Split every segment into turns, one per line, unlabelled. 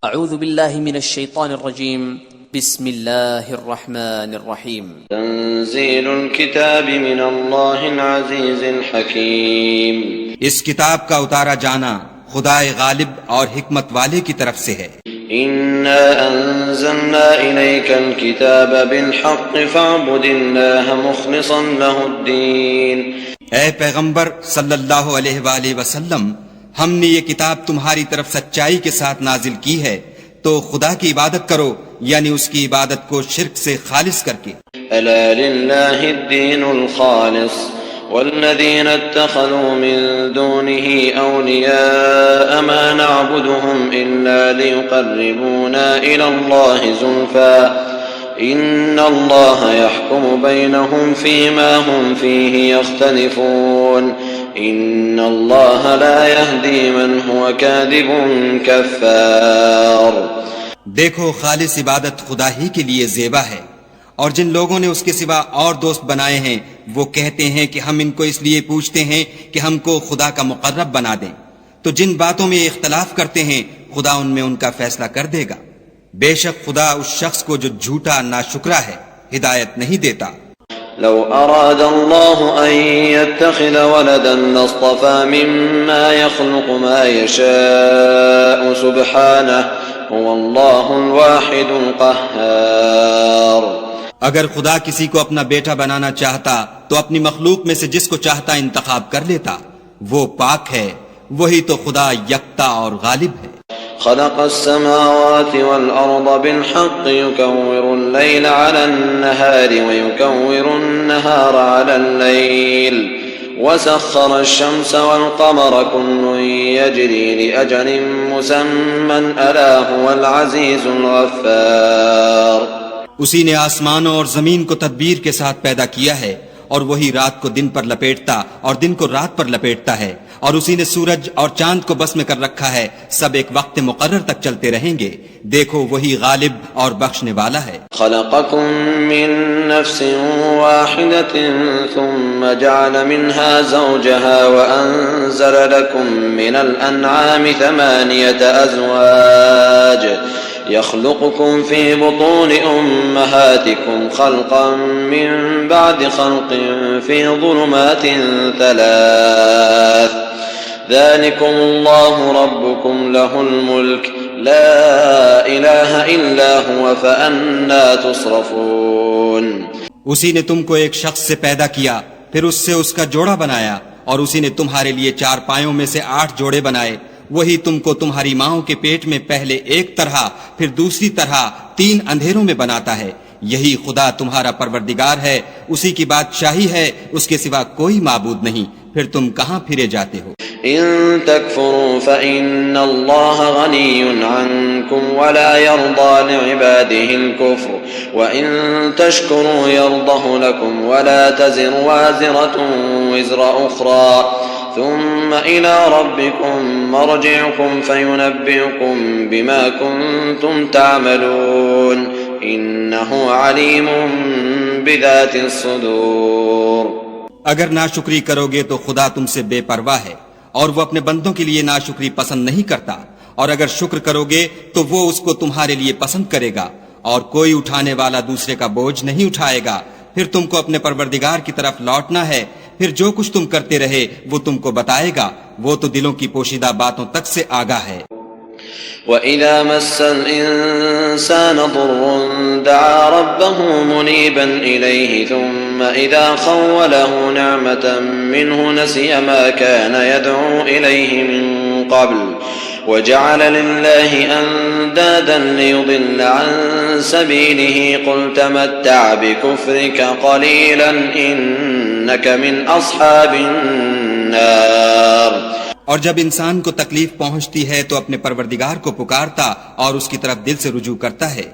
اعوذ باللہ من الشیطان الرجیم بسم اللہ الرحمن الرحیم
تنزیل الکتاب من اللہ العزیز الحکیم،
اس کتاب کا اتارا جانا خدائے غالب اور حکمت والے کی طرف سے ہے۔
انا انزلنا الیک الکتاب بالحق فاعبد اللہ مخلصا له الدین۔
اے پیغمبر صلی اللہ علیہ وآلہ وسلم، ہم نے یہ کتاب تمہاری طرف سچائی کے ساتھ نازل کی ہے، تو خدا کی عبادت کرو، یعنی اس کی عبادت کو شرک سے خالص کر کے۔
الا للہ الدین الخالص والذین اتخذوا من دونه اولیاء ما نعبدهم الا ليقربونا الى الله زلفى ان الله يحكم بينهم فيما هم فيه يختلفون ان اللہ لا يهدي من هو كاذب كفار۔
دیکھو، خالص عبادت خدا ہی کے لیے زیبا ہے، اور جن لوگوں نے اس کے سوا اور دوست بنائے ہیں وہ کہتے ہیں کہ ہم ان کو اس لیے پوچھتے ہیں کہ ہم کو خدا کا مقرب بنا دیں، تو جن باتوں میں اختلاف کرتے ہیں خدا ان میں ان کا فیصلہ کر دے گا۔ بے شک خدا اس شخص کو جو جھوٹا ناشکرا ہے ہدایت نہیں دیتا۔
لو اراد اللہ ان يتخذ ولدا لاصطفى مما يخلق ما يشاء سبحانه هو اللہ الواحد القہار۔
اگر خدا کسی کو اپنا بیٹا بنانا چاہتا تو اپنی مخلوق میں سے جس کو چاہتا انتخاب کر لیتا، وہ پاک ہے، وہی تو خدا یکتا اور غالب ہے۔
خلق السماوات والأرض بالحق يكور الليل على النهار ويكور النهار على الليل وسخر الشمس والقمر كل يجري لأجل مسمى ألا هو العزيز الغفار۔
اسی نے آسمانوں اور زمین کو تدبیر کے ساتھ پیدا کیا ہے، اور وہی رات کو دن پر لپیٹتا اور دن کو رات پر لپیٹتا ہے، اور اسی نے سورج اور چاند کو بس میں کر رکھا ہے، سب ایک وقت مقرر تک چلتے رہیں گے۔ دیکھو، وہی غالب اور بخشنے والا ہے۔
خلقكم من نفس واحدة ثم جعل منها زوجها وأنزل لكم من الأنعام 8 أزواج يخلقكم في بطون أمهاتكم خلقا من بعد خلق في ظلمات 3 ذلكم الله ربكم له الملك لا إله إلا هو فأنا تصرفون۔
اسی نے تم کو ایک شخص سے پیدا کیا، پھر اس سے اس کا جوڑا بنایا، اور اسی نے تمہارے لیے 4 پایوں میں سے 8 جوڑے بنائے۔ وہی تم کو تمہاری ماؤں کے پیٹ میں پہلے ایک طرح پھر دوسری طرح 3 اندھیروں میں بناتا ہے۔ یہی خدا تمہارا پروردگار ہے، اسی کی بادشاہی ہے، اس کے سوا کوئی معبود نہیں، پھر تم کہاں پھرے جاتے ہو؟
ان تکفروا فإن اللہ غنی عنکم ولا يرضى لعباده الكفر وإن تشکروا يرضه لكم ولا تزر وازرة وزر أخرى ثم إلى ربكم مرجعكم فينبئكم بما كنتم تعملون إنه عليم بذات الصدور۔
اگر ناشکری کرو گے تو خدا تم سے بے پرواہ ہے، اور وہ اپنے بندوں کے لیے ناشکری پسند نہیں کرتا، اور اگر شکر کرو گے تو وہ اس کو تمہارے لیے پسند کرے گا، اور کوئی اٹھانے والا دوسرے کا بوجھ نہیں اٹھائے گا۔ پھر تم کو اپنے پروردگار کی طرف لوٹنا ہے، پھر جو کچھ تم کرتے رہے وہ تم کو بتائے گا، وہ تو دلوں کی پوشیدہ باتوں تک سے آگاہ ہے۔
وَإِذَا مَسَّ الْإِنسَانَ ضُرٌّ دَعَا رَبَّهُ مُنِيبًا إِلَيْهِ ثُمَّ إِذَا خَوَّلَهُ نِعْمَةً مِّنْهُ نَسِيَ مَا كَانَ يَدْعُو إِلَيْهِ مِن قَبْلُ وَجَعَلَ لِلَّهِ أَندَادًا لِّيُضِلَّ عَن سَبِيلِهِ قُلْ تَمَتَّعْ بِكُفْرِكَ قَلِيلًا إِنَّكَ مِنْ أَصْحَابِ النَّارِ۔
اور جب انسان کو تکلیف پہنچتی ہے تو اپنے پروردگار کو پکارتا اور اس کی طرف دل سے رجوع کرتا ہے،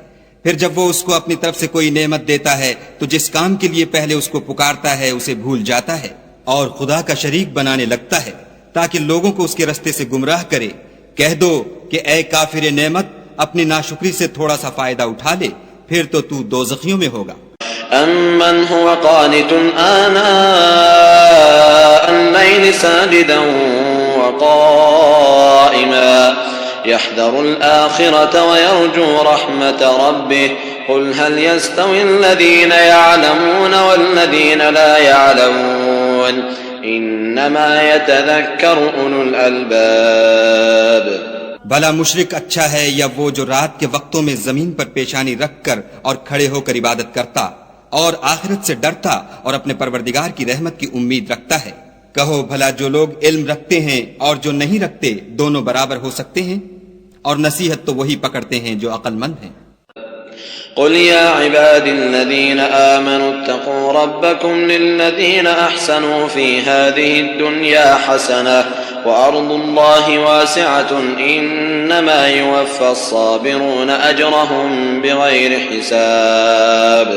پھر جب وہ اس کو اپنی طرف سے کوئی نعمت دیتا ہے تو جس کام کے لیے پہلے اس کو پکارتا ہے اسے بھول جاتا ہے اور خدا کا شریک بنانے لگتا ہے تاکہ لوگوں کو اس کے رستے سے گمراہ کرے۔ کہہ دو کہ اے کافر نعمت، اپنی ناشکری سے تھوڑا سا فائدہ اٹھا لے، پھر تو دوزخیوں میں ہوگا۔
أَمَّنْ هُوَ قَانِتٌ آنَاءَ اللَّيْلِ سَاجِدًا وَقَائِمًا يحذر الآخرة ويرجو رحمة ربه قل هل يستوي الذين يعلمون والذين لا يعلمون إنما يتذكر أولو الألباب.
بھلا مشرک اچھا ہے یا وہ جو رات کے وقتوں میں زمین پر پیشانی رکھ کر اور کھڑے ہو کر عبادت کرتا اور آخرت سے ڈرتا اور اپنے پروردگار کی رحمت کی امید رکھتا ہے؟ کہو بھلا جو لوگ علم رکھتے ہیں اور جو نہیں رکھتے دونوں برابر ہو سکتے ہیں؟ اور نصیحت تو وہی پکڑتے ہیں جو عقل مند ہیں.
قل يا عبادي الذين آمنوا اتقوا ربكم للذين أحسنوا في هذه الدنيا حسنة وأرض الله واسعة إنما يوفى الصابرون أجرهم بغير حساب.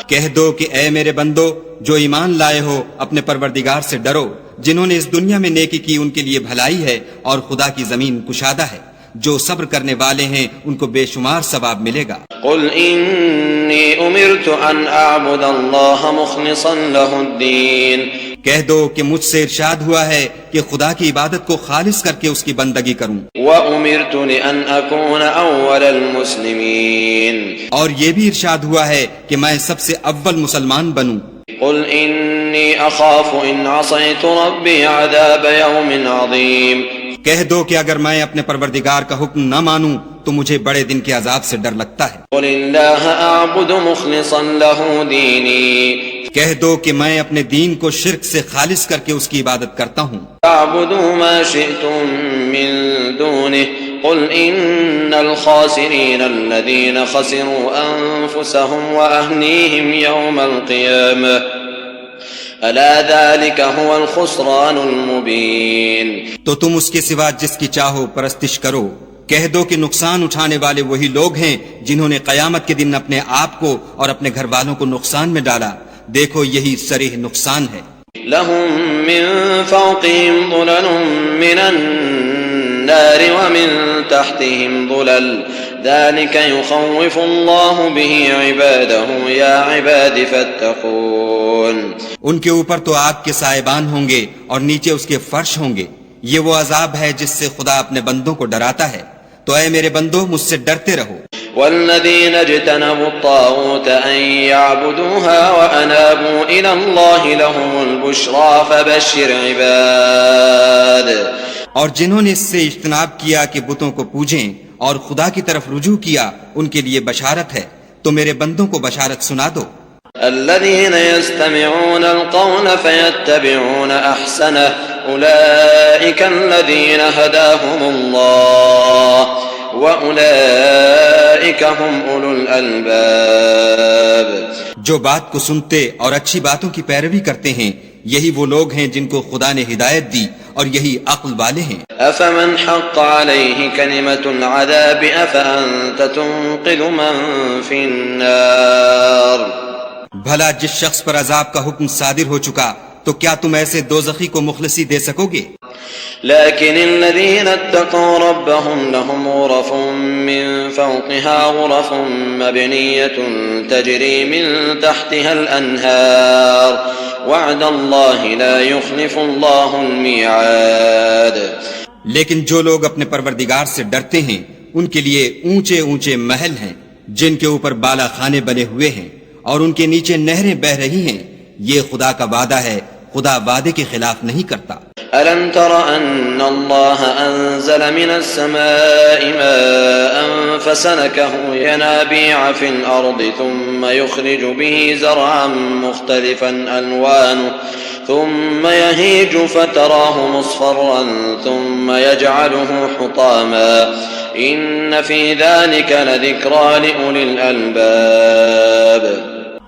کہہ دو کہ اے میرے بندو جو ایمان لائے ہو اپنے پروردگار سے ڈرو. جنہوں نے اس دنیا میں نیکی کی ان کے لیے بھلائی ہے اور خدا کی زمین کشادہ ہے. جو صبر کرنے والے ہیں ان کو بے شمار ثواب ملے گا.
قل انی امرت ان اعبد اللہ مخلصا له الدین.
کہہ دو کہ مجھ سے ارشاد ہوا ہے کہ خدا کی عبادت کو خالص کر کے اس کی بندگی کروں.
وامرت لان اکون اول المسلمین.
اور یہ بھی ارشاد ہوا ہے کہ میں سب سے اول مسلمان بنوں.
قل انی اخاف ان عصیت ربی عذاب یوم عظیم.
کہہ دو کہ اگر میں اپنے پروردگار کا حکم نہ مانوں تو مجھے بڑے دن کے عذاب سے ڈر لگتا ہے.
قل اللہ اعبد مخلصا له دینی.
کہہ دو کہ میں اپنے دین کو شرک سے خالص کر کے اس کی عبادت کرتا ہوں.
اعبدوا ما شئتم من دونه قل ان الخاسرین الذین خسروا انفسهم واهلیہم یوم القیامہ الا ذلك هو الخسران المبین.
تو تم اس کے سوا جس کی چاہو پرستش کرو. کہہ دو کہ نقصان اٹھانے والے وہی لوگ ہیں جنہوں نے قیامت کے دن اپنے آپ کو اور اپنے گھر والوں کو نقصان میں ڈالا. دیکھو یہی صریح نقصان ہے.
لهم من فوقهم ظلل من النار ومن تحتهم ظلل ذلك يخوف الله به عباده يا عباد فاتقون.
ان کے اوپر تو آگ کے سائبان ہوں گے اور نیچے اس کے فرش ہوں گے. یہ وہ عذاب ہے جس سے خدا اپنے بندوں کو ڈراتا ہے. تو اے میرے بندو مجھ سے ڈرتے رہو.
والذين اجتنبوا الطاغوت أن يعبدوها وأنابوا إلى الله لهم البشرى فبشر عباد.
اور جنہوں نے اس سے اجتناب کیا کہ بتوں کو پوجیں اور خدا کی طرف رجوع کیا ان کے لیے بشارت ہے. تو میرے بندوں کو بشارت سنا دو.
الذين يستمعون القول فيتبعون أحسنه أولئك الذين هداهم الله وَأُولَئِكَ هُمْ أُولُو الْأَلْبَابِ.
جو بات کو سنتے اور اچھی باتوں کی پیروی کرتے ہیں یہی وہ لوگ ہیں جن کو خدا نے ہدایت دی اور یہی عقل والے ہیں.
أَفَمَنْ حَقَّ عَلَيْهِ كَلِمَةُ الْعَذَابِ أَفَأَنْتَ تُنْقِذُ مَنْ فِي النَّارِ.
بھلا جس شخص پر عذاب کا حکم صادر ہو چکا تو کیا تم ایسے دوزخی کو مخلصی دے سکو گے؟
لكن الذين اتقوا ربهم لهم غرف من فوقها غرف مبنية تجري من تحتها الأنهار وعد الله لا يخلف الله الميعاد.
لیکن جو لوگ اپنے پروردگار سے ڈرتے ہیں ان کے لیے اونچے اونچے محل ہیں جن کے اوپر بالا خانے بنے ہوئے ہیں اور ان کے نیچے نہریں بہ رہی ہیں. یہ خدا کا وعدہ ہے. خدا وعدے کے خلاف نہیں کرتا.
ألم تر أن الله أنزل من السماء ماء فسلكه ينابيع في الأرض ثم يخرج به زرعا مختلفا ألوانه ثم يهيج فتراه مصفرا ثم يجعله حطاما إن في ذلك لذكرى لأولي الألباب.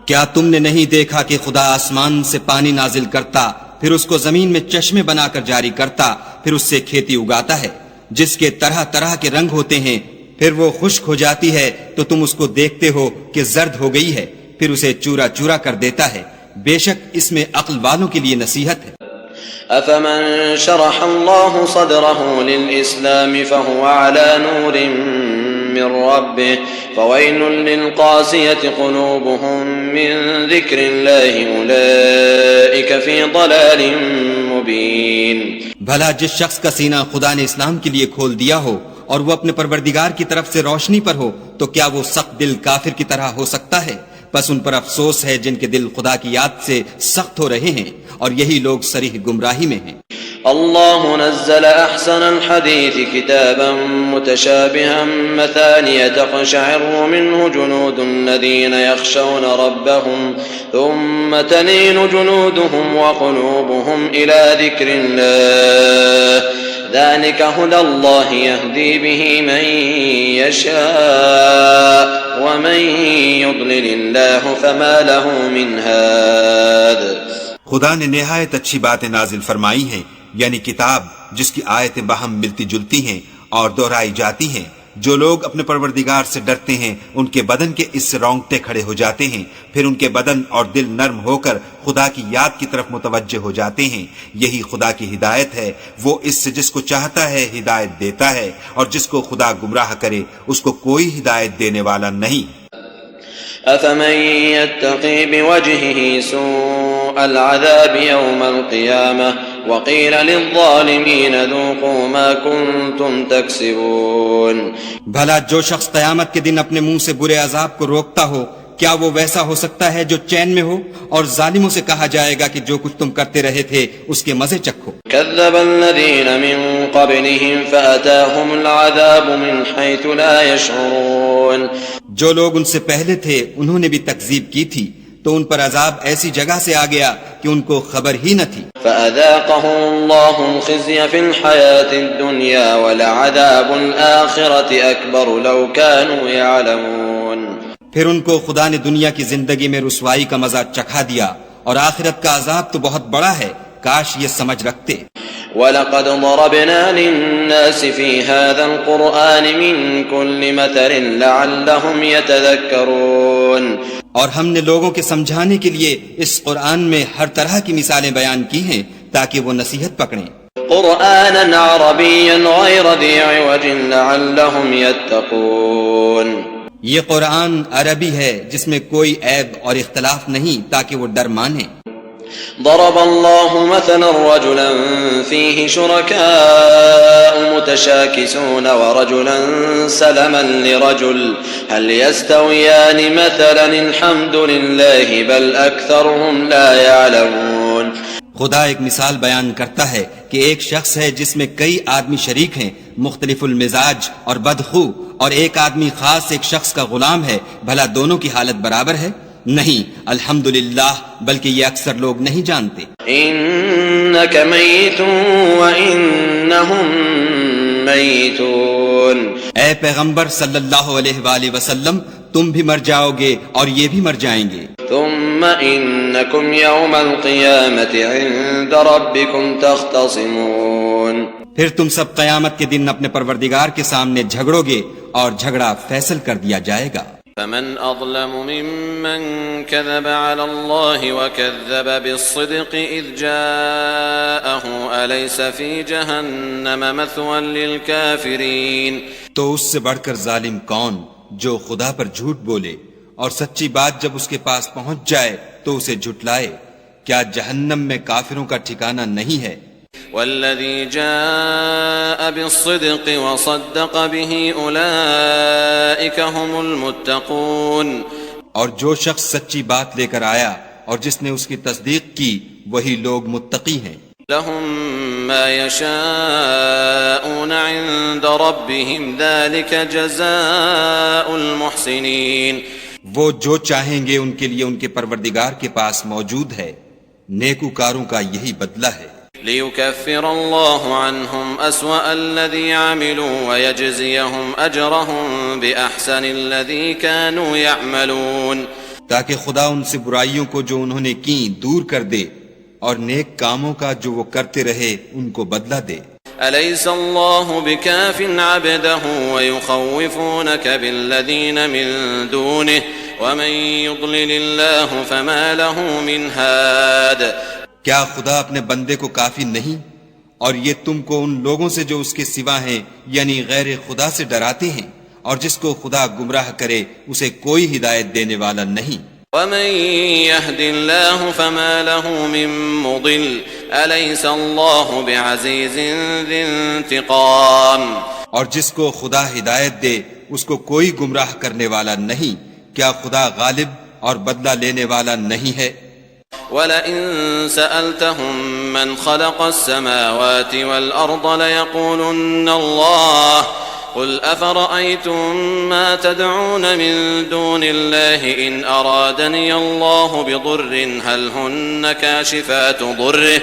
کیا تم نے نہیں دیکھا کہ خدا آسمان سے پانی نازل کرتا پھر اس کو زمین میں چشمے بنا کر جاری کرتا پھر اس سے کھیتی اگاتا ہے جس کے طرح طرح کے رنگ ہوتے ہیں پھر وہ خشک ہو جاتی ہے تو تم اس کو دیکھتے ہو کہ زرد ہو گئی ہے پھر اسے چورا چورا کر دیتا ہے. بے شک اس میں عقل والوں کے لیے نصیحت ہے.
أفمن شرح الله صدره للإسلام فهو على نور من ربه فويل للقاسية قلوبهم من ذكر الله أولئك في ضلال مبين.
بھلا جس شخص کا سینہ خدا نے اسلام کے لیے کھول دیا ہو اور وہ اپنے پروردگار کی طرف سے روشنی پر ہو تو کیا وہ سخت دل کافر کی طرح ہو سکتا ہے؟ بس ان پر افسوس ہے جن کے دل خدا کی یاد سے سخت ہو رہے ہیں، اور یہی لوگ صریح گمراہی میں ہیں۔
الله نزل أحسن الحديث كتابا متشابها مثانية تقشعر منه جلود الذين يخشون ربهم ثم تلين جلودهم وقلوبهم إلى ذكر الله ذلك هدى الله يهدي به من يشاء ومن يضلل الله فما له من هاد۔
خدا نے نہایت اچھی باتیں نازل فرمائی ہیں، یعنی کتاب جس کی آیتیں باہم ملتی جلتی ہیں اور دہرائی جاتی ہیں۔ جو لوگ اپنے پروردگار سے ڈرتے ہیں ان کے بدن کے اس سے رونگٹے کھڑے ہو جاتے ہیں، پھر ان کے بدن اور دل نرم ہو کر خدا کی یاد کی طرف متوجہ ہو جاتے ہیں۔ یہی خدا کی ہدایت ہے، وہ اس سے جس کو چاہتا ہے ہدایت دیتا ہے، اور جس کو خدا گمراہ کرے اس کو کوئی ہدایت دینے والا نہیں۔
أفمن يتقي بوجهه سوء العذاب يوم القيامة وقيل للظالمين ذوقوا ما كنتم تكسبون۔
بھلا جو شخص قیامت کے دن اپنے منہ سے برے عذاب کو روکتا ہو، کیا وہ ویسا ہو سکتا ہے جو چین میں ہو؟ اور ظالموں سے کہا جائے گا کہ جو کچھ تم کرتے رہے تھے اس کے مزے چکھو۔
كذب الذين من قبلهم فأتاهم العذاب من حيث لا يشعرون۔
جو لوگ ان سے پہلے تھے انہوں نے بھی تکذیب کی تھی تو ان پر عذاب ایسی جگہ سے آ گیا کہ ان کو خبر ہی نہ تھی۔
فأذاقهم الله الخزي في الحياة الدنيا ولعذاب الآخرة أكبر لو كانوا يعلمون۔
پھر ان کو خدا نے دنیا کی زندگی میں رسوائی کا مزہ چکھا دیا، اور آخرت کا عذاب تو بہت بڑا ہے، کاش یہ سمجھ رکھتے۔
وَلَقَدْ ضَرَبْنَا لِلنَّاسِ فِي هَذَا الْقُرْآنِ مِنْ كُلِّ مَثَلٍ لَعَلَّهُمْ يَتَذَكَّرُونَ۔
اور ہم نے لوگوں کے سمجھانے کے لیے اس قرآن میں ہر طرح کی مثالیں بیان کی ہیں تاکہ وہ نصیحت پکڑیں۔
قرآنًا عربيًا غير ذي عوج لعلهم يتقون۔
یہ قرآن عربی ہے جس میں کوئی عیب اور اختلاف نہیں تاکہ وہ ڈر مانیں۔
ضرب الله مثلا رجلا فيه شركاء متشاكسون ورجلا سلما لرجل هل يستويان مثلا الحمد لله بل أكثرهم لا يعلمون۔
خدا ایک مثال بیان کرتا ہے کہ ایک شخص ہے جس میں کئی آدمی شریک ہیں، مختلف المزاج اور بدخو، اور ایک آدمی خاص ایک شخص کا غلام ہے، بھلا دونوں کی حالت برابر ہے؟ نہیں، الحمدللہ، بلکہ یہ اکثر لوگ نہیں جانتے۔
انک میت وانہم میتون۔
اے پیغمبر صلی اللہ علیہ وآلہ وسلم، تم بھی مر جاؤ گے اور یہ بھی مر جائیں گے۔
ثم انکم یوم القیامت عند ربکم تختصمون۔
پھر تم سب قیامت کے دن اپنے پروردگار کے سامنے جھگڑو گے اور جھگڑا فیصل کر دیا جائے گا۔
فمن اظلم ممن كذب على الله وكذب بالصدق اذ جاءه اليس في جهنم مثوى للكافرين۔
تو اس سے بڑھ کر ظالم کون جو خدا پر جھوٹ بولے اور سچی بات جب اس کے پاس پہنچ جائے تو اسے جھٹلائے؟ کیا جہنم میں کافروں کا ٹھکانہ نہیں ہے؟
والذي جاء بالصدق وصدق به أولئك هم المتقون۔
اور جو شخص سچی بات لے کر آیا اور جس نے اس کی تصدیق کی وہی لوگ متقی ہیں۔
لهم ما يشاءون عند ربهم ذلك جزاء المحسنين۔
وہ جو چاہیں گے ان کے لیے ان کے پروردگار کے پاس موجود ہے، نیکوکاروں کا یہی بدلہ ہے۔
ليكفر الله عنهم أسوأ الذي عملوا ويجزيهم أجرهم بأحسن الذي كانوا يعملون۔
تاکہ خدا ان سے برائیوں کو جو انہوں نے کی دور کر دے اور نیک کاموں کا جو وہ کرتے رہے ان کو بدلہ دے۔
أليس الله بكاف عبده ويخوفونك بالذين من دونه ومن يضلل الله فما له من هاد۔
کیا خدا اپنے بندے کو کافی نہیں؟ اور یہ تم کو ان لوگوں سے جو اس کے سوا ہیں یعنی غیر خدا سے ڈراتے ہیں، اور جس کو خدا گمراہ کرے اسے کوئی ہدایت دینے والا نہیں۔
ومن يهد الله فما له من مضل أليس الله بعزيز ذي انتقام۔
اور جس کو خدا ہدایت دے اس کو کوئی گمراہ کرنے والا نہیں، کیا خدا غالب اور بدلہ لینے والا نہیں ہے؟
وَلَئِن سَأَلْتَهُم مَّنْ خَلَقَ السَّمَاوَاتِ وَالْأَرْضَ لَيَقُولُنَّ اللَّهُ قُلْ أَفَرَأَيْتُم مَّا تَدْعُونَ مِن دُونِ اللَّهِ إِنْ أَرَادَنِيَ اللَّهُ بِضُرٍّ هَلْ هُنَّ كَاشِفَاتُ ضُرِّهِ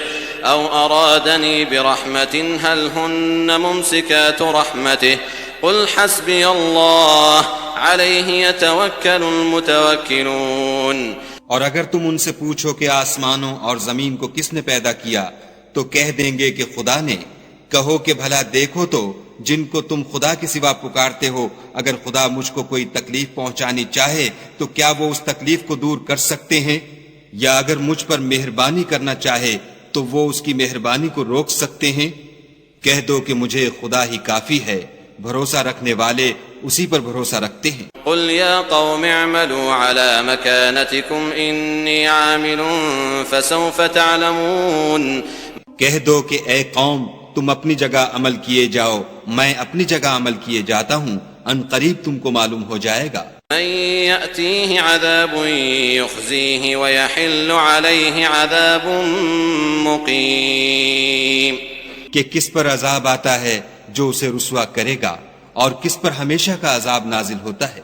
أَوْ أَرَادَنِي بِرَحْمَةٍ هَلْ هُنَّ مُمْسِكَاتُ رَحْمَتِهِ قُلْ حَسْبِيَ اللَّهُ عَلَيْهِ يَتَوَكَّلُ الْمُتَوَكِّلُونَ۔
اور اگر تم ان سے پوچھو کہ آسمانوں اور زمین کو کس نے پیدا کیا تو کہہ دیں گے کہ خدا نے۔ کہو کہ بھلا دیکھو تو جن کو تم خدا کے سوا پکارتے ہو، اگر خدا مجھ کو کوئی تکلیف پہنچانی چاہے تو کیا وہ اس تکلیف کو دور کر سکتے ہیں؟ یا اگر مجھ پر مہربانی کرنا چاہے تو وہ اس کی مہربانی کو روک سکتے ہیں؟ کہہ دو کہ مجھے خدا ہی کافی ہے، بھروسہ رکھنے والے اسی پر بھروسہ رکھتے ہیں۔
قل یا قوم اعملوا على مكانتكم انی عامل فسوف تعلمون۔
کہہ دو کہ اے قوم تم اپنی جگہ عمل کیے جاؤ، میں اپنی جگہ عمل کیے جاتا ہوں، ان قریب تم کو معلوم ہو جائے گا۔
من یأتیہ عذاب یخزیہ ویحل علیہ عذاب مقیم۔
کہ کس پر عذاب آتا ہے جو اسے رسوا کرے گا، اور کس پر ہمیشہ کا عذاب نازل ہوتا ہے۔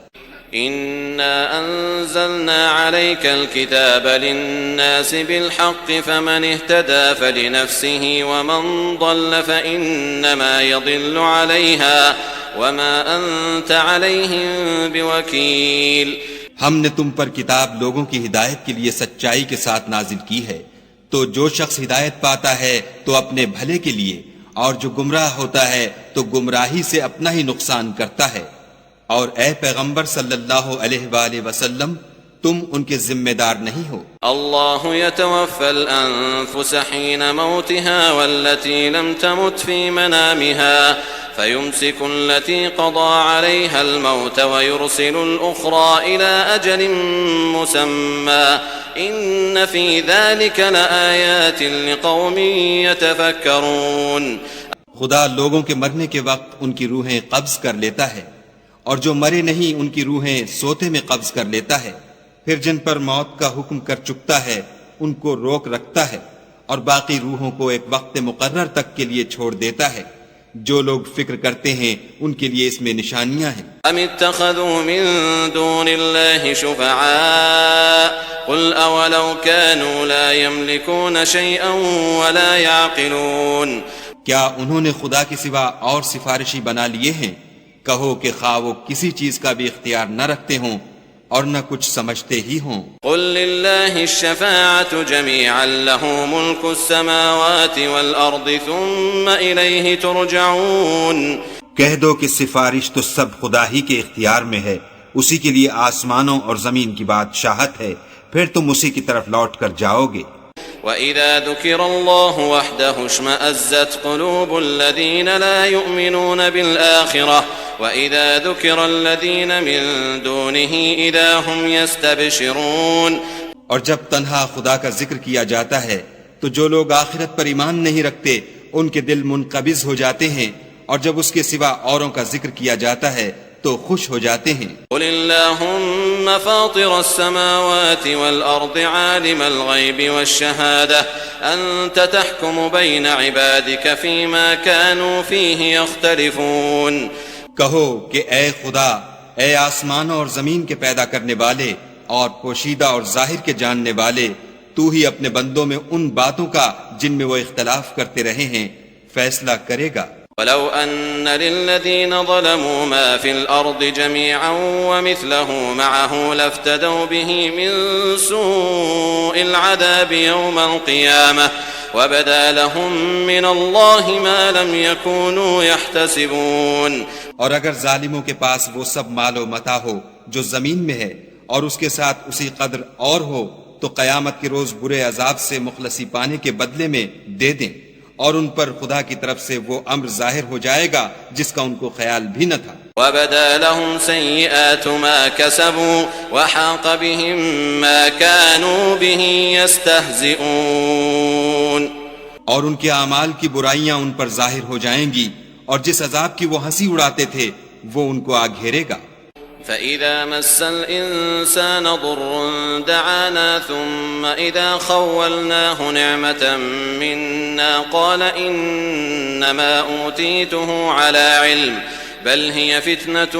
انا انزلنا عليك الكتاب للناس بالحق فمن اهتدى فلنفسه ومن ضل فإنما يضل عليها وما أنت عليهم بوكيل۔
ہم نے تم پر کتاب لوگوں کی ہدایت کے لیے سچائی کے ساتھ نازل کی ہے، تو جو شخص ہدایت پاتا ہے تو اپنے بھلے کے لیے، اور جو گمراہ ہوتا ہے تو گمراہی سے اپنا ہی نقصان کرتا ہے۔ اور اے پیغمبر صلی اللہ علیہ وآلہ وسلم تم ان کے ذمہ دار نہیں ہو۔
اللہ يتوفى الأنفس حين موتها والتي لم تمت في منامها فيمسك التي قضى عليها الموت ويرسل الأخرى إلى أجل مسمى إن في ذلك لآيات لقوم يتفكرون۔
خدا لوگوں کے مرنے کے وقت ان کی روحیں قبض کر لیتا ہے، اور جو مرے نہیں ان کی روحیں سوتے میں قبض کر لیتا ہے، پھر جن پر موت کا حکم کر چکتا ہے ان کو روک رکھتا ہے، اور باقی روحوں کو ایک وقت مقرر تک کے لیے چھوڑ دیتا ہے۔ جو لوگ فکر کرتے ہیں ان کے لیے اس میں نشانیاں ہیں۔
ام اتخذوا من دون اللہ شفعاء قل اولو كانوا لا يملكون شيئا ولا يعقلون۔
کیا انہوں نے خدا کے سوا اور سفارشی بنا لیے ہیں؟ کہو کہ خواہ وہ کسی چیز کا بھی اختیار نہ رکھتے ہوں اور نہ کچھ سمجھتے ہی ہوں۔
قل للہ الشفاعة جميعا له ملك السماوات والارض ثم الیہ ترجعون۔
کہہ دو کہ سفارش تو سب خدا ہی کے اختیار میں ہے، اسی کے لیے آسمانوں اور زمین کی بادشاہت ہے، پھر تم اسی کی طرف لوٹ کر جاؤ گے۔
وَإِذَا ذُكِرَ اللَّهُ وَحْدَهُ اشْمَأَزَّتْ قُلُوبُ الَّذِينَ لَا يُؤْمِنُونَ بِالْآخِرَةِ وَإِذَا ذُكِرَ الَّذِينَ مِن دُونِهِ إِذَا هُمْ يَسْتَبْشِرُونَ۔
اور جب تنہا خدا کا ذکر کیا جاتا ہے تو جو لوگ آخرت پر ایمان نہیں رکھتے ان کے دل منقبض ہو جاتے ہیں، اور جب اس کے سوا اوروں کا ذکر کیا جاتا ہے تو خوش ہو جاتے ہیں۔
قل اللہم فاطر السماوات والارض عالم الغیب والشہادة انت تحکم بین عبادک فیما كانوا فیہ یختلفون۔
کہو کہ اے خدا، اے آسمانوں اور زمین کے پیدا کرنے والے اور پوشیدہ اور ظاہر کے جاننے والے، تو ہی اپنے بندوں میں ان باتوں کا جن میں وہ اختلاف کرتے رہے ہیں فیصلہ کرے گا۔
ولو أن للذين ظلموا ما في الأرض جميعا ومثله معه لافتدوا به من سوء العذاب يوم القيامة وبدا لهم من الله ما لم يكونوا يحتسبون۔
اور اگر ظالموں کے پاس وہ سب مال و متاع ہو جو زمین میں ہے اور اس کے ساتھ اسی قدر اور ہو تو قیامت کے روز برے عذاب سے مخلصی پانے کے بدلے میں دے دیں، اور ان پر خدا کی طرف سے وہ امر ظاہر ہو جائے گا جس کا ان کو خیال بھی نہ تھا۔
وَبَدَا لَهُمْ سَيِّئَاتُ مَا كَسَبُوا وَحَاقَ بِهِمْ مَا كَانُوا بِهِ يَسْتَهْزِئُونَ۔
اور ان کے اعمال کی برائیاں ان پر ظاہر ہو جائیں گی، اور جس عذاب کی وہ ہنسی اڑاتے تھے وہ ان کو آ گھیرے گا۔
فَإِذَا مَسَّ الْإِنسَانَ ضُرٌّ دَعَانَا ثُمَّ إِذَا خَوَّلْنَاهُ نِعْمَةً مِنَّا قَالَ إِنَّمَا أُوتِيتُهُ عَلَى عِلْمٍ بَلْ هِيَ فِتْنَةٌ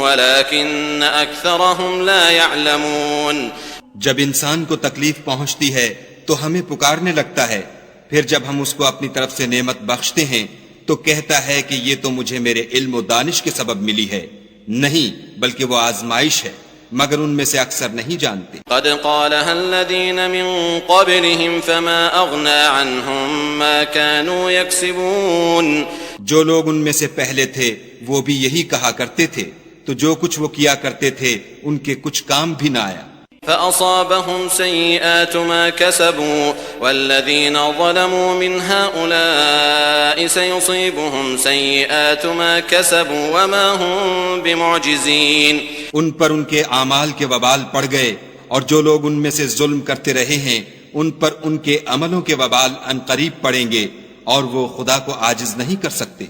وَلَكِنَّ أَكْثَرَهُمْ لَا يَعْلَمُونَ۔
جب انسان کو تکلیف پہنچتی ہے تو ہمیں پکارنے لگتا ہے، پھر جب ہم اس کو اپنی طرف سے نعمت بخشتے ہیں تو کہتا ہے کہ یہ تو مجھے میرے علم و دانش کے سبب ملی ہے، نہیں بلکہ وہ آزمائش ہے، مگر ان میں سے اکثر نہیں جانتے۔
قد قالها الذين من قبلهم فما أغنى عنهم ما كانوا يكسبون۔
جو لوگ ان میں سے پہلے تھے وہ بھی یہی کہا کرتے تھے، تو جو کچھ وہ کیا کرتے تھے ان کے کچھ کام بھی نہ آیا۔
فأصابهم سيئات ما كسبوا والذين ظلموا من هؤلاء سيصيبهم سيئات ما كسبوا وما هم بمعجزين۔
ان پر ان کے اعمال کے وبال پڑ گئے، اور جو لوگ ان میں سے ظلم کرتے رہے ہیں ان پر ان کے عملوں کے وبال عنقریب پڑیں گے، اور وہ خدا کو عاجز نہیں کر سکتے۔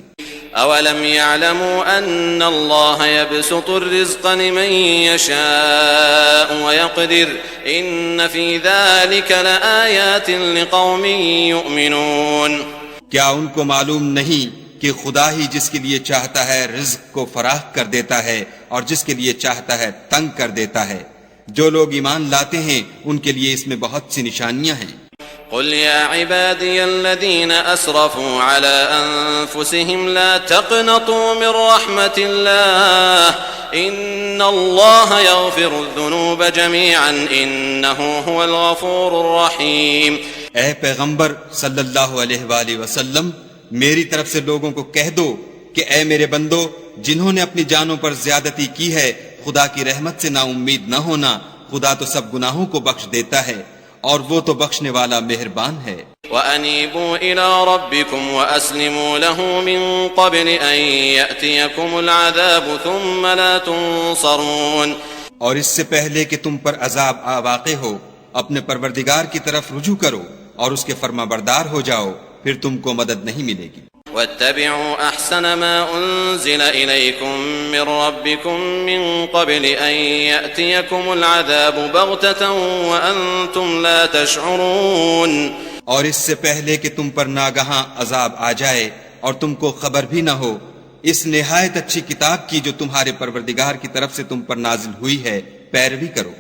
أولم يعلموا أن الله يبسط الرزق لمن يشاء ويقدر إن في ذلك لآيات لقوم يؤمنون۔
کیا ان کو معلوم نہیں کہ خدا ہی جس کے لیے چاہتا ہے رزق کو فراخ کر دیتا ہے اور جس کے لیے چاہتا ہے تنگ کر دیتا ہے؟ جو لوگ ایمان لاتے ہیں ان کے لیے اس میں بہت سی نشانیاں ہیں۔
قل يا عبادي الذين أسرفوا على أنفسهم لا تقنطوا من رحمة الله إن الله يغفر الذنوب جميعا إنه هو الغفور الرحيم۔
اے پیغمبر صلی اللہ علیہ وآلہ وسلم، میری طرف سے لوگوں کو کہہ دو کہ اے میرے بندو، جنہوں نے اپنی جانوں پر زیادتی کی ہے، خدا کی رحمت سے نا امید نہ ہونا، خدا تو سب گناہوں کو بخش دیتا ہے اور وہ تو بخشنے والا مہربان ہے۔
وَأَنِيبُوا إِلَىٰ رَبِّكُمْ وَأَسْلِمُوا لَهُ مِن قَبْلِ أَن يَأْتِيَكُمُ الْعَذَابُ ثُمَّ لَا تُنصَرُونَ۔
اور اس سے پہلے کہ تم پر عذاب واقع ہو، اپنے پروردگار کی طرف رجوع کرو اور اس کے فرما بردار ہو جاؤ، پھر تم کو مدد نہیں ملے گی۔
واتبعوا أحسن ما أنزل إليكم من ربكم من قبل أن يأتيكم العذاب بغتة وأنتم لا تشعرون۔
اور اس سے پہلے کہ تم پر ناگہاں عذاب آ جائے اور تم کو خبر بھی نہ ہو، اس نہایت اچھی کتاب کی جو تمہارے پروردگار کی طرف سے تم پر نازل ہوئی ہے پیروی کرو۔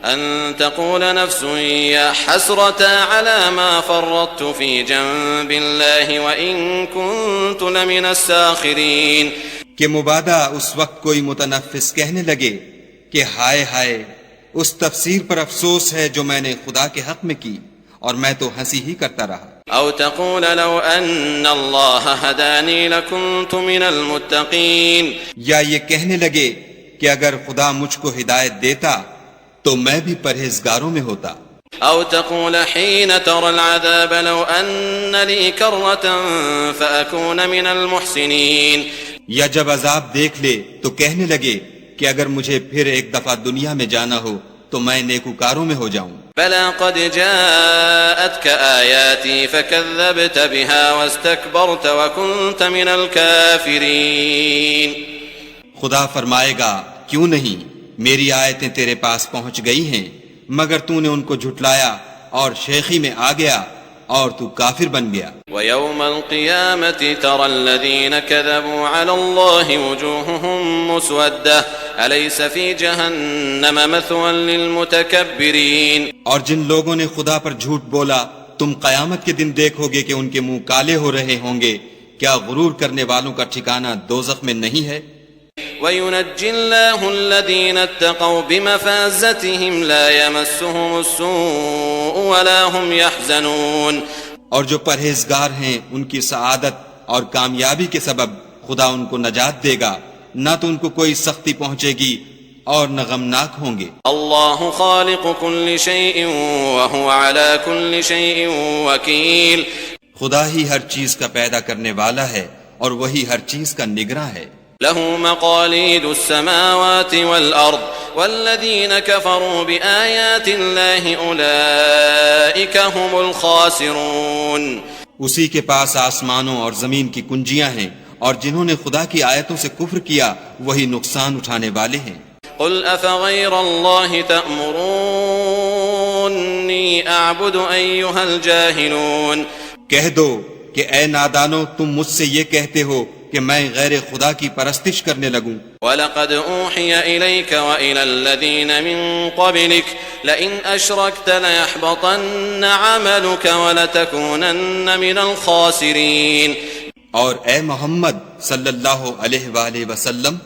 أن تقول نفس يا حسرة على ما فرطت في جنب الله وإن كنت لمن الساخرين۔
کہ مبادا اس وقت کوئی متنفس کہنے لگے کہ ہائے ہائے، اس تفسیر پر افسوس ہے جو میں نے خدا کے حق میں کی، اور میں تو ہنسی ہی کرتا رہا۔
أو تقول لو أن الله هداني لكنت من المتقين۔
یا یہ کہنے لگے کہ اگر خدا مجھ کو ہدایت دیتا تو میں بھی پرہیزگاروں میں ہوتا۔
أو تقول حين ترى العذاب لو أن لي كرة فأكون من المحسنين۔
یا جب عذاب دیکھ لے تو کہنے لگے کہ اگر مجھے پھر ایک دفعہ دنیا میں جانا ہو تو میں نیکوکاروں میں ہو جاؤں۔
بلى قد جاءتك آياتي فكذبت بها واستكبرت وكنت من الكافرين۔
خدا فرمائے گا کیوں نہیں، میری آیتیں تیرے پاس پہنچ گئی ہیں، مگر تو نے ان کو جھٹلایا اور شیخی میں آ گیا اور تو کافر بن گیا۔
ويوم القيامة ترى الذين كذبوا على الله وجوههم مسودة أليس في جهنم مثوى للمتكبرين۔
اور جن لوگوں نے خدا پر جھوٹ بولا تم قیامت کے دن دیکھو گے کہ ان کے منہ کالے ہو رہے ہوں گے، کیا غرور کرنے والوں کا ٹھکانہ دوزخ میں نہیں ہے؟
وينجي الله الذين اتقوا بمفازتهم لا يمسهم السوء ولا هم يحزنون۔
اور جو پرہیزگار ہیں ان کی سعادت اور کامیابی کے سبب خدا ان کو نجات دے گا، نہ تو ان کو کوئی سختی پہنچے گی اور نہ غمناک ہوں گے۔
الله خالق كل شيء وهو على كل شيء وكيل۔
خدا ہی ہر چیز کا پیدا کرنے والا ہے اور وہی ہر چیز کا نگراں ہے۔
له مقاليد السماوات والأرض والذين كفروا بآيات الله أولئك هم الخاسرون۔
اسی کے پاس آسمانوں اور زمین کی کنجیاں ہیں، اور جنہوں نے خدا کی آیتوں سے کفر کیا وہی نقصان اٹھانے والے ہیں۔
قل افغیر اللہ تأمرونی اعبد ایہا الجاہلون،
کہہ دو کہ اے نادانو تم مجھ سے یہ کہتے ہو کہ میں غیر خدا کی پرستش کرنے لگوں۔
وَلَقَدْ أُوحِيَ إِلَيْكَ وَإِلَى الَّذِينَ مِن قَبْلِكَ لَئِنْ أَشْرَكْتَ لَيَحْبَطَنَّ عَمَلُكَ وَلَتَكُونَنَّ مِنَ الْخَاسِرِينَ۔
اور اے محمد صلی اللہ علیہ وآلہ وسلم،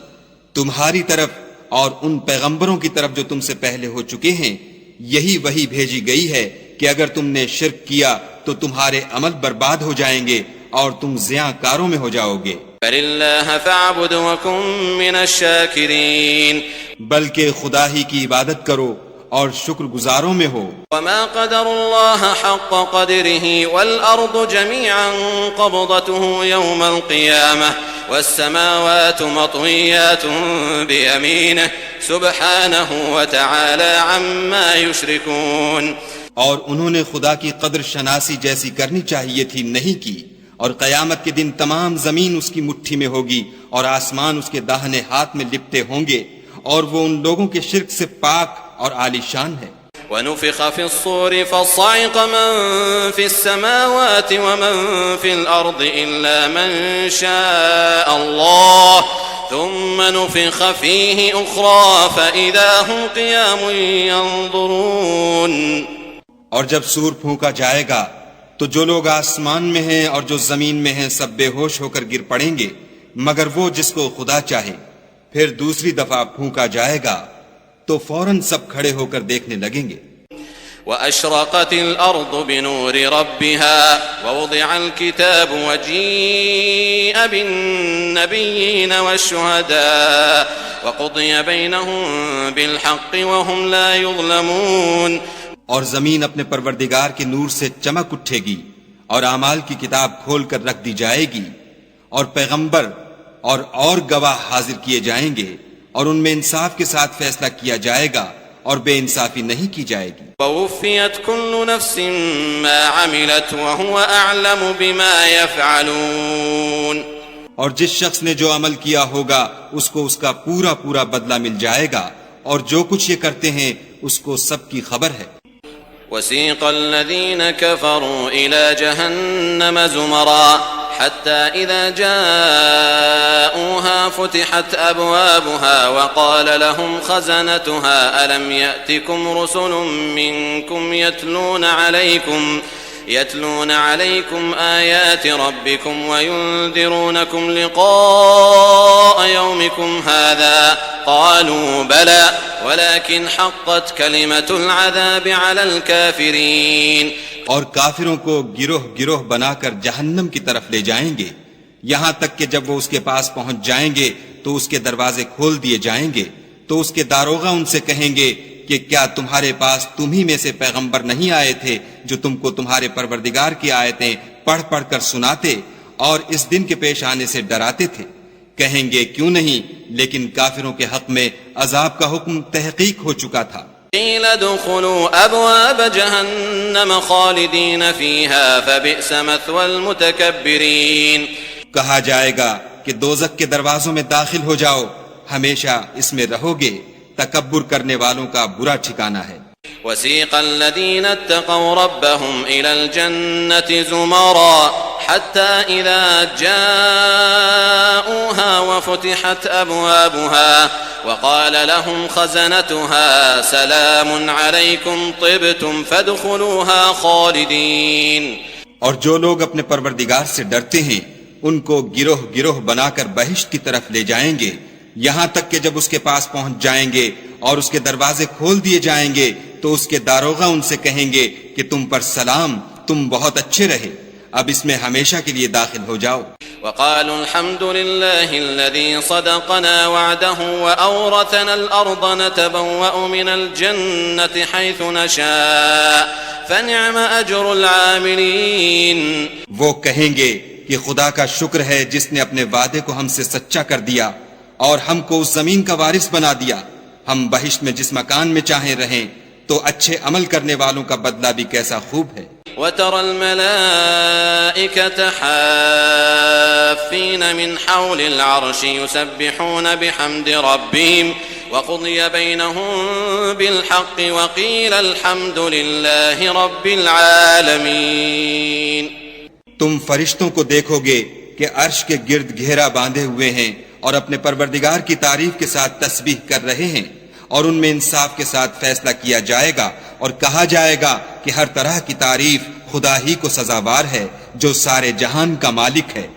تمہاری طرف اور ان پیغمبروں کی طرف جو تم سے پہلے ہو چکے ہیں یہی وحی بھیجی گئی ہے کہ اگر تم نے شرک کیا تو تمہارے عمل برباد ہو جائیں گے اور تم زیاں کاروں میں ہو جاؤ گے۔
فَلِلَّهَ فَاعْبُدْ وَكُن مِّنَ الشَّاكِرِينَ،
بلکہ خدا ہی کی عبادت کرو اور شکر گزاروں میں ہو۔
وَمَا قَدَرُ اللَّهَ حَقَّ قَدْرِهِ وَالْأَرْضُ جَمِيعًا قَبْضَتُهُ يَوْمَ الْقِيَامَةِ وَالسَّمَاوَاتُ مَطْوِيَّاتٌ بِيَمِينِهِ سُبْحَانَهُ وَتَعَالَى عَمَّا يُشْرِكُونَ۔
اور انہوں نے خدا کی قدر شناسی جیسی کرنی چاہیے تھی نہیں کی، اور قیامت کے دن تمام زمین اس کی مٹھی میں ہوگی اور آسمان اس کے داہنے ہاتھ میں لپٹے ہوں گے، اور وہ ان لوگوں کے شرک سے پاک اور عالی شان ہے۔
وَنُفِخَ فِي الصُّورِ فَصَعِقَ مَن فِي السَّمَاوَاتِ وَمَن فِي الْأَرْضِ إِلَّا مَن شَاءَ اللَّهُ ثُمَّ نُفِخَ فِيهِ أُخْرَى فَإِذَا هُمْ قِيَامٌ يَنظُرُونَ۔
اور جب سور پھونکا جائے گا تو جو لوگ آسمان میں ہیں اور جو زمین میں ہیں سب بے ہوش ہو کر گر پڑیں گے مگر وہ جس کو خدا چاہے۔ پھر دوسری دفعہ پھونکا جائے گا تو فوراً سب کھڑے ہو کر دیکھنے لگیں گے۔
وَأَشْرَقَتِ الْأَرْضُ بِنُورِ رَبِّهَا وَوُضِعَ الْكِتَابُ وَجِيءَ بِالنَّبِيِّينَ وَالشُّهَدَاءِ وَقُضِيَ بَيْنَهُم بِالْحَقِّ وَهُمْ لَا يُظْلَمُونَ۔
اور زمین اپنے پروردگار کے نور سے چمک اٹھے گی اور اعمال کی کتاب کھول کر رکھ دی جائے گی اور پیغمبر اور گواہ حاضر کیے جائیں گے اور ان میں انصاف کے ساتھ فیصلہ کیا جائے گا اور بے انصافی نہیں کی جائے گی۔
وَوُفِّيَتْ كُلُّ نَفْسٍ مَّا عَمِلَتْ وَهُوَ أَعْلَمُ بِمَا يَفْعَلُونَ۔
اور جس شخص نے جو عمل کیا ہوگا اس کو اس کا پورا پورا بدلہ مل جائے گا، اور جو کچھ یہ کرتے ہیں اس کو سب کی خبر ہے۔
وَسِيقَ الَّذِينَ كَفَرُوا إِلَى جَهَنَّمَ زُمَرًا حَتَّى إِذَا جَاءُوهَا فُتِحَتْ أَبْوَابُهَا وَقَالَ لَهُمْ خَزَنَتُهَا أَلَمْ يَأْتِكُمْ رُسُلٌ مِّنكُمْ يَتْلُونَ عَلَيْكُمْ آيَاتِ رَبِّكُمْ وَيُنذِرُونَكُمْ لِقَاءَ يَوْمِكُمْ هَذَا قَالُوا بَلَى وَلَكِنْ حَقَّتْ كَلِمَةُ الْعَذَابِ عَلَى الْكَافِرِينَ۔
اور کافروں کو گروہ گروہ بنا کر جہنم کی طرف لے جائیں گے، یہاں تک کہ جب وہ اس کے پاس پہنچ جائیں گے تو اس کے دروازے کھول دیے جائیں گے، تو اس کے داروغہ ان سے کہیں گے کہ کیا تمہارے پاس تمہی میں سے پیغمبر نہیں آئے تھے جو تم کو تمہارے پروردگار کی آیتیں پڑھ پڑھ کر سناتے اور اس دن کے پیش آنے سے ڈراتے تھے؟ کہیں گے کیوں نہیں، لیکن کافروں کے حق میں عذاب کا حکم تحقیق ہو چکا تھا۔
قِيلَ ادْخُلُوا أَبْوَابَ جَهَنَّمَ خَالِدِينَ فِيهَا فَبِئْسَ مَثْوَى الْمُتَكَبِّرِينَ۔
کہا جائے گا کہ دوزخ کے دروازوں میں داخل ہو جاؤ، ہمیشہ اس میں رہو گے، تکبر کرنے والوں کا برا ٹھکانہ ہے۔
وَسِيقَ الَّذِينَ اتَّقَوْا رَبَّهُمْ إِلَى الْجَنَّةِ زُمَرًا حَتَّى إِذَا جَاءُوهَا وَفُتِحَتْ أَبْوَابُهَا وَقَالَ لَهُمْ خَزَنَتُهَا سَلَامٌ عَلَيْكُمْ طِبْتُمْ فَادْخُلُوهَا خَالِدِينَ۔
اور جو لوگ اپنے پروردگار سے ڈرتے ہیں ان کو گروہ گروہ بنا کر بہشت کی طرف لے جائیں گے، یہاں تک کہ جب اس کے پاس پہنچ جائیں گے اور اس کے دروازے کھول دیے جائیں گے تو اس کے داروغہ ان سے کہیں گے کہ تم پر سلام، تم بہت اچھے رہے، اب اس میں ہمیشہ کے لیے داخل ہو جاؤ۔
وقالوا الحمد لله الذي صدقنا وعده وأورثنا الأرض نتبوأ من الجنة حيث نشاء فنعم أجر العاملين۔
وہ کہیں گے کہ خدا کا شکر ہے جس نے اپنے وعدے کو ہم سے سچا کر دیا اور ہم کو اس زمین کا وارث بنا دیا، ہم بہشت میں جس مکان میں چاہیں رہیں، تو اچھے عمل کرنے والوں کا بدلہ بھی کیسا خوب ہے۔
وترى الملائكة حافين من حول العرش يسبحون بحمد ربهم وقضي بينهم بالحق وقيل الحمد لله رب العالمين.
تم فرشتوں کو دیکھو گے کہ عرش کے گرد گھیرا باندھے ہوئے ہیں اور اپنے پروردگار کی تعریف کے ساتھ تسبیح کر رہے ہیں، اور ان میں انصاف کے ساتھ فیصلہ کیا جائے گا اور کہا جائے گا کہ ہر طرح کی تعریف خدا ہی کو سزاوار ہے جو سارے جہان کا مالک ہے.